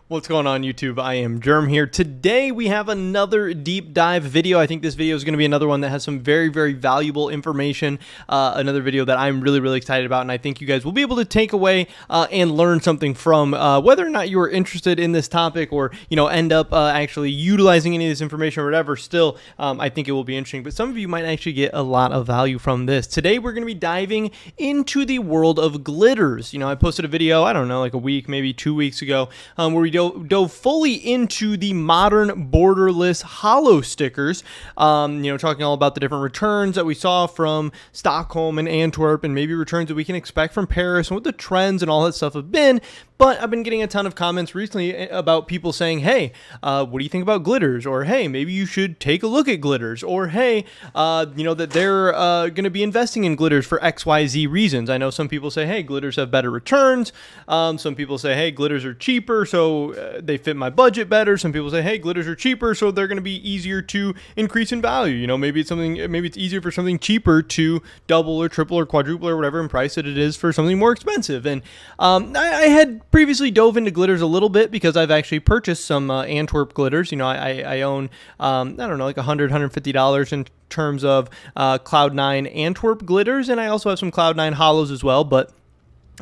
What's going on, YouTube? I am Germ here. Today we have another deep dive video. I think this video is going to be another one that has some very, very valuable information. Another video that I'm really excited about, and I think you guys will be able to take away and learn something from, whether or not you are interested in this topic or end up actually utilizing any of this information or whatever. Still, I think it will be interesting. But some of you might actually get a lot of value from this. Today we're going to be diving into the world of glitters. I posted a video, I don't know, like a week, maybe 2 weeks ago, where we dove fully into the modern borderless holo stickers, talking all about the different returns that we saw from Stockholm and Antwerp, and maybe returns that we can expect from Paris, and what the trends and all that stuff have been. But I've been getting a ton of comments recently about people saying, hey, what do you think about glitters? Or, hey, maybe you should take a look at glitters. Or, hey, that they're going to be investing in glitters for XYZ reasons. I know some people say, hey, glitters have better returns. Some people say, hey, glitters are cheaper, so they fit my budget better. Some people say, hey, glitters are cheaper, so they're going to be easier to increase in value. Maybe it's easier for something cheaper to double or triple or quadruple or whatever in price that it is for something more expensive. And I had previously dove into glitters a little bit because I've actually purchased some Antwerp glitters. I own, I don't know, like $100, $150 in terms of Cloud9 Antwerp glitters, and I also have some Cloud9 holos as well. But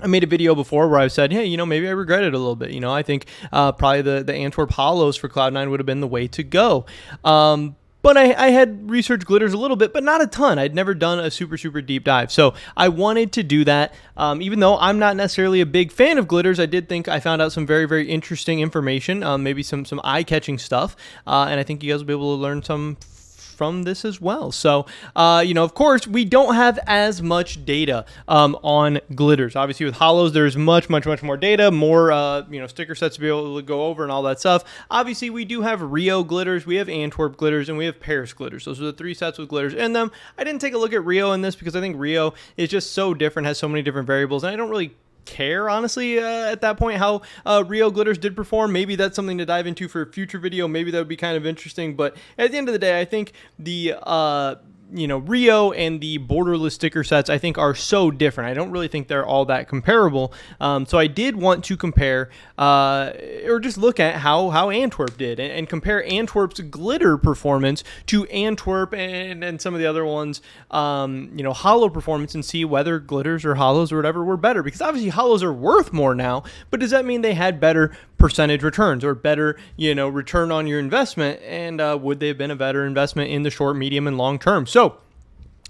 I made a video before where I said, hey, maybe I regret it a little bit. I think probably the Antwerp holos for Cloud9 would have been the way to go. But I had researched glitters a little bit, but not a ton. I'd never done a super deep dive. So I wanted to do that. Even though I'm not necessarily a big fan of glitters, I did think I found out some very interesting information, maybe some eye-catching stuff. And I think you guys will be able to learn some from this as well. So, of course, we don't have as much data on glitters. Obviously, with holos, there's much more data, more, sticker sets to be able to go over and all that stuff. Obviously, we do have Rio glitters, we have Antwerp glitters, and we have Paris glitters. Those are the three sets with glitters in them. I didn't take a look at Rio in this because I think Rio is just so different, has so many different variables, and I don't really care, honestly, at that point, how Rio glitters did perform. Maybe that's something to dive into for a future video. Maybe that would be kind of interesting. But at the end of the day, I think the Rio and the borderless sticker sets, I think, are so different. I don't really think they're all that comparable. So I did want to compare, or just look at how Antwerp did, and compare Antwerp's glitter performance to Antwerp and some of the other ones, holo performance, and see whether glitters or holos or whatever were better. Because obviously holos are worth more now, but does that mean they had better percentage returns or better, return on your investment? And would they have been a better investment in the short, medium, and long term? So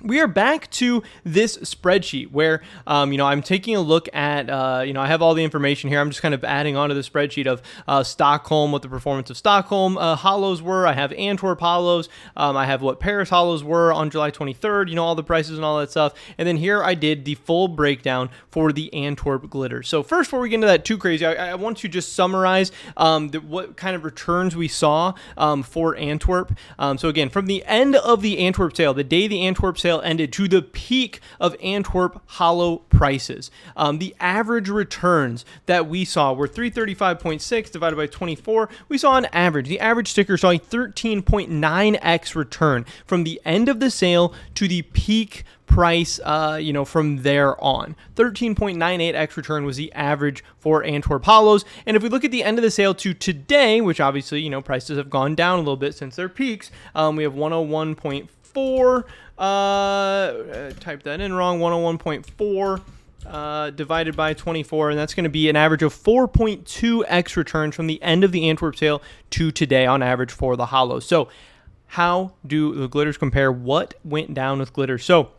we are back to this spreadsheet where, I'm taking a look at, I have all the information here. I'm just kind of adding onto the spreadsheet of Stockholm, what the performance of Stockholm holos were. I have Antwerp holos. I have what Paris holos were on July 23rd, all the prices and all that stuff. And then here I did the full breakdown for the Antwerp glitter. So first, before we get into that too crazy, I want to just summarize what kind of returns we saw for Antwerp. So again, from the end of the Antwerp sale, the day the Antwerp sale ended, to the peak of Antwerp holo prices, the average returns that we saw were 335.6 divided by 24. We saw on average, the average sticker saw a 13.9x return from the end of the sale to the peak price, from there on. 13.98x return was the average for Antwerp holos. And if we look at the end of the sale to today, which obviously, prices have gone down a little bit since their peaks, we have 101.4. Type that in wrong. 101.4 divided by 24, and that's going to be an average of 4.2x returns from the end of the Antwerp sale to today on average for the holos. So how do the glitters compare? What went down with glitters? So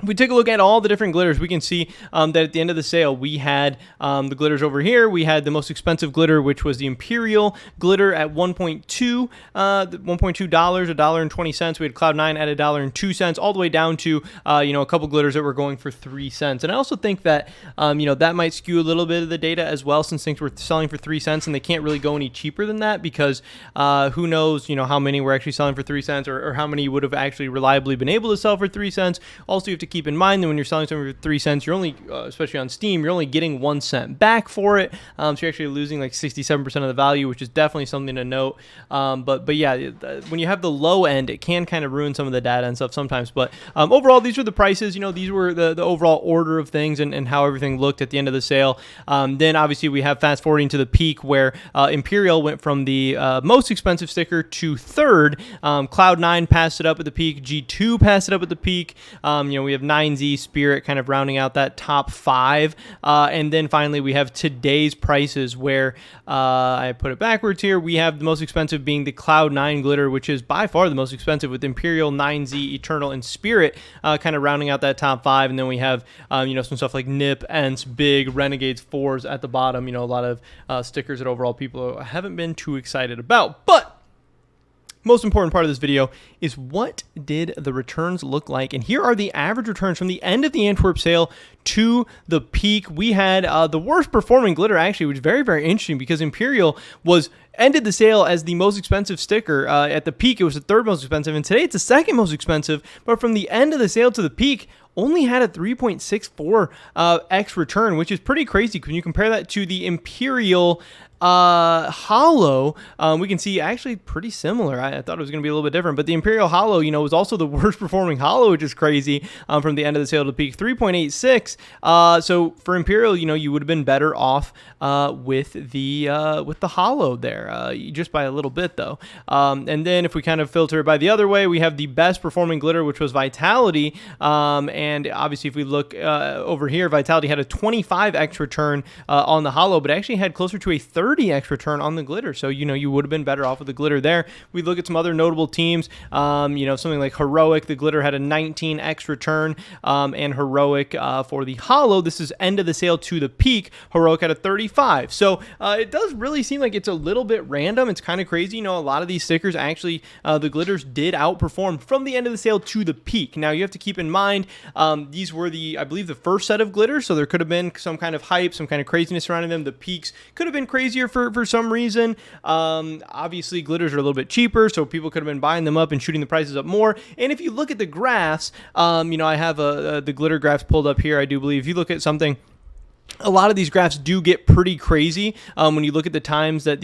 if we take a look at all the different glitters, we can see that at the end of the sale, we had the glitters over here. We had the most expensive glitter, which was the Imperial glitter at $1.2, $1.20. We had Cloud9 at $1.02, all the way down to, a couple glitters that were going for 3 cents. And I also think that, that might skew a little bit of the data as well, since things were selling for 3 cents and they can't really go any cheaper than that, because who knows, how many were actually selling for 3 cents, or how many would have actually reliably been able to sell for 3 cents. Also, you have to keep in mind that when you're selling something for 3 cents, you're only, especially on Steam, you're only getting 1 cent back for it. So you're actually losing like 67% of the value, which is definitely something to note. But yeah, when you have the low end, it can kind of ruin some of the data and stuff sometimes. But overall, these are the prices. These were the overall order of things and how everything looked at the end of the sale. Then obviously we have fast forwarding to the peak where Imperial went from the most expensive sticker to third. Cloud9 passed it up at the peak. G2 passed it up at the peak. We have 9Z, Spirit kind of rounding out that top 5. And then finally we have today's prices where I put it backwards here. We have the most expensive being the Cloud9 glitter, which is by far the most expensive, with Imperial, 9Z, Eternal, and Spirit kind of rounding out that top 5. And then we have some stuff like Nip, Ents, Big, Renegades, 4s at the bottom. A lot of stickers that overall people haven't been too excited about. But most important part of this video is, what did the returns look like? And here are the average returns from the end of the Antwerp sale to the peak. We had the worst performing glitter, actually, which is very, very interesting, because Imperial ended the sale as the most expensive sticker. At the peak, it was the third most expensive, and today it's the second most expensive. But from the end of the sale to the peak, only had a 3.64 X return, which is pretty crazy when you compare that to the Imperial Hollow. We can see actually pretty similar. I thought it was going to be a little bit different, but the Imperial Hollow, was also the worst performing Hollow, which is crazy, from the end of the sale to the peak, 3.86. So for Imperial, you would have been better off with the Hollow there, just by a little bit though. And then if we kind of filter it by the other way, we have the best performing glitter, which was Vitality. And obviously if we look over here, Vitality had a 25x return on the Hollow, but actually had closer to a 30x return on the glitter. So, you would have been better off with the glitter there. We look at some other notable teams, something like Heroic. The glitter had a 19x return, and Heroic for the Hollow, this is end of the sale to the peak, Heroic had a 35. So it does really seem like it's a little bit random. It's kind of crazy. A lot of these stickers actually, the glitters did outperform from the end of the sale to the peak. Now you have to keep in mind, these were I believe the first set of glitters, so there could have been some kind of hype, some kind of craziness surrounding them. The peaks could have been crazier for some reason. Obviously glitters are a little bit cheaper, so people could have been buying them up and shooting the prices up more. And if you look at the graphs, I have the glitter graphs pulled up here. I do believe if you look at something, a lot of these graphs do get pretty crazy when you look at the times that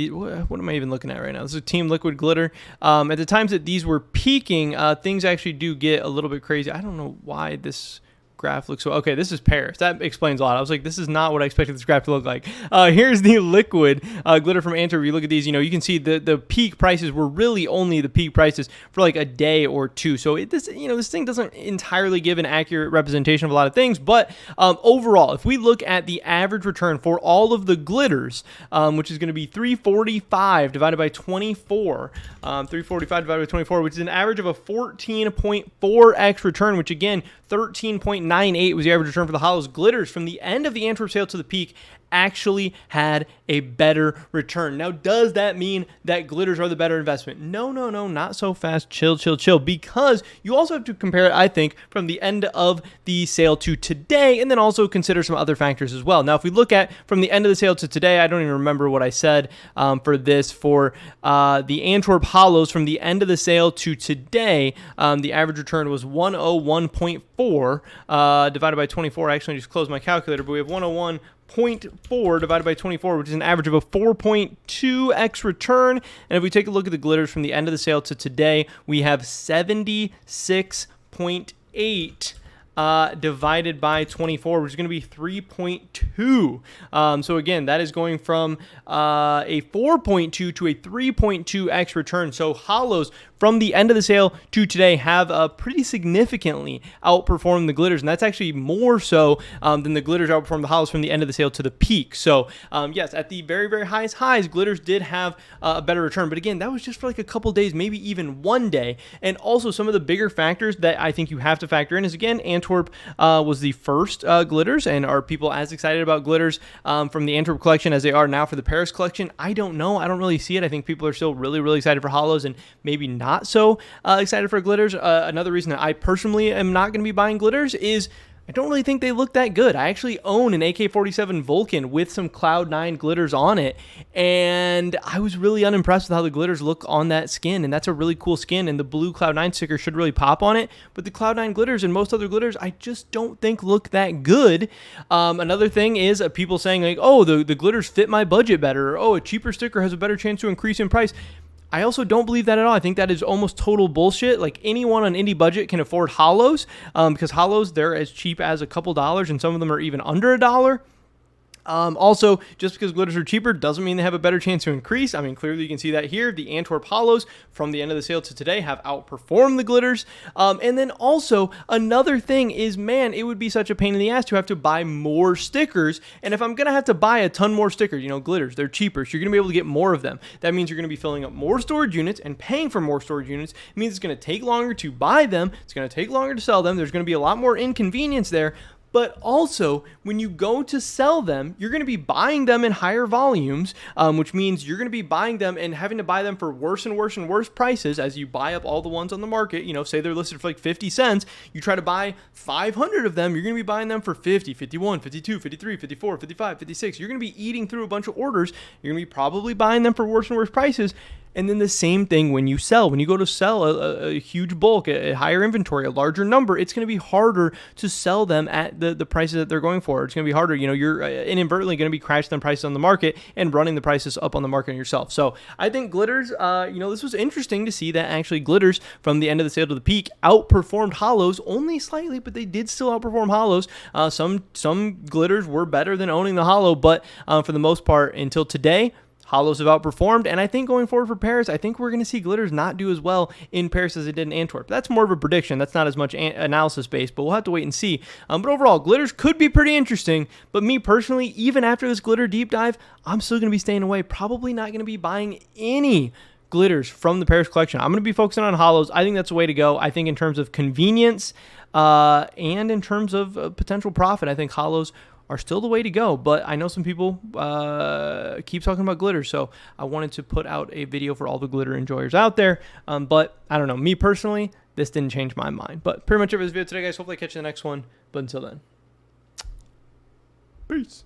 what am I even looking at right now? This is Team Liquid Glitter. At the times that these were peaking, things actually do get a little bit crazy. I don't know why this graph looks so. Okay, this is Paris. That explains a lot. I was like, this is not what I expected this graph to look like. Here's the liquid glitter from Antwerp. You look at these, you can see the peak prices were really only the peak prices for like a day or two. So this thing doesn't entirely give an accurate representation of a lot of things. But overall, if we look at the average return for all of the glitters, which is going to be 345 divided by 24, 345 divided by 24, which is an average of a 14.4x return, which again, 13.98 was the average return for the Hollows. Glitters from the end of the Antwerp sale to the peak actually had a better return. Now, does that mean that glitters are the better investment? No, not so fast. Chill, because you also have to compare it, I think, from the end of the sale to today, and then also consider some other factors as well. Now, if we look at from the end of the sale to today, I don't even remember what I said for the Antwerp Hollows from the end of the sale to today, the average return was 101.4 divided by 24. I actually just closed my calculator, but we have 101.4 divided by 24, which is an average of a 4.2x return. And if we take a look at the glitters from the end of the sale to today, we have 76.8 divided by 24, which is going to be 3.2. So again, that is going from a 4.2 to a 3.2x return. So Hollows from the end of the sale to today have pretty significantly outperformed the glitters, and that's actually more so than the glitters outperformed the Hollows from the end of the sale to the peak. So yes, at the very, very highest highs, glitters did have a better return, but again, that was just for like a couple days, maybe even one day. And also some of the bigger factors that I think you have to factor in is, again, Antwerp was the first glitters, and are people as excited about glitters from the Antwerp collection as they are now for the Paris collection? I don't know. I don't really see it. I think people are still really, really excited for Hollows and maybe not so excited for glitters. Another reason that I personally am not going to be buying glitters is I don't really think they look that good. I actually own an AK-47 Vulcan with some Cloud9 glitters on it, and I was really unimpressed with how the glitters look on that skin, and that's a really cool skin, and the blue Cloud9 sticker should really pop on it, but the Cloud9 glitters and most other glitters I just don't think look that good. Another thing is people saying like, oh, the glitters fit my budget better, or oh, a cheaper sticker has a better chance to increase in price. I also don't believe that at all. I think that is almost total bullshit. Like, anyone on indie budget can afford holos, because holos, they're as cheap as a couple dollars, and some of them are even under $1. Also, just because glitters are cheaper doesn't mean they have a better chance to increase. I mean, clearly you can see that here. The Antwerp Holos from the end of the sale to today have outperformed the glitters. And then also, another thing is, man, it would be such a pain in the ass to have to buy more stickers. And if I'm going to have to buy a ton more stickers, you know, glitters, they're cheaper, so you're going to be able to get more of them. That means you're going to be filling up more storage units and paying for more storage units. It means it's going to take longer to buy them. It's going to take longer to sell them. There's going to be a lot more inconvenience there. But also, when you go to sell them, you're going to be buying them in higher volumes, which means you're going to be buying them and having to buy them for worse and worse and worse prices as you buy up all the ones on the market. You know, say they're listed for like 50 cents. You try to buy 500 of them, you're going to be buying them for 50, 51, 52, 53, 54, 55, 56. You're going to be eating through a bunch of orders. You're going to be probably buying them for worse and worse prices. And then the same thing when you sell. When you go to sell a huge bulk, a higher inventory, a larger number, it's going to be harder to sell them at the prices that they're going for. It's going to be harder. You know, you're inadvertently going to be crashing the prices on the market and running the prices up on the market yourself. So I think glitters, you know, this was interesting to see that actually glitters from the end of the sale to the peak outperformed holos only slightly, but they did still outperform holos. Some glitters were better than owning the holo, but for the most part, until today, holos have outperformed, and I think going forward for Paris, I think we're going to see glitters not do as well in Paris as it did in Antwerp. That's more of a prediction. That's not as much analysis based, but we'll have to wait and see. But overall, glitters could be pretty interesting, but me personally, even after this glitter deep dive, I'm still going to be staying away. Probably not going to be buying any glitters from the Paris collection. I'm going to be focusing on holos. I think that's the way to go. I think in terms of convenience and in terms of potential profit, I think holos are still the way to go. But I know some people keep talking about glitter, so I wanted to put out a video for all the glitter enjoyers out there. But I don't know, me personally, this didn't change my mind. But pretty much over this video today, guys. Hopefully I catch you in the next one. But until then, peace.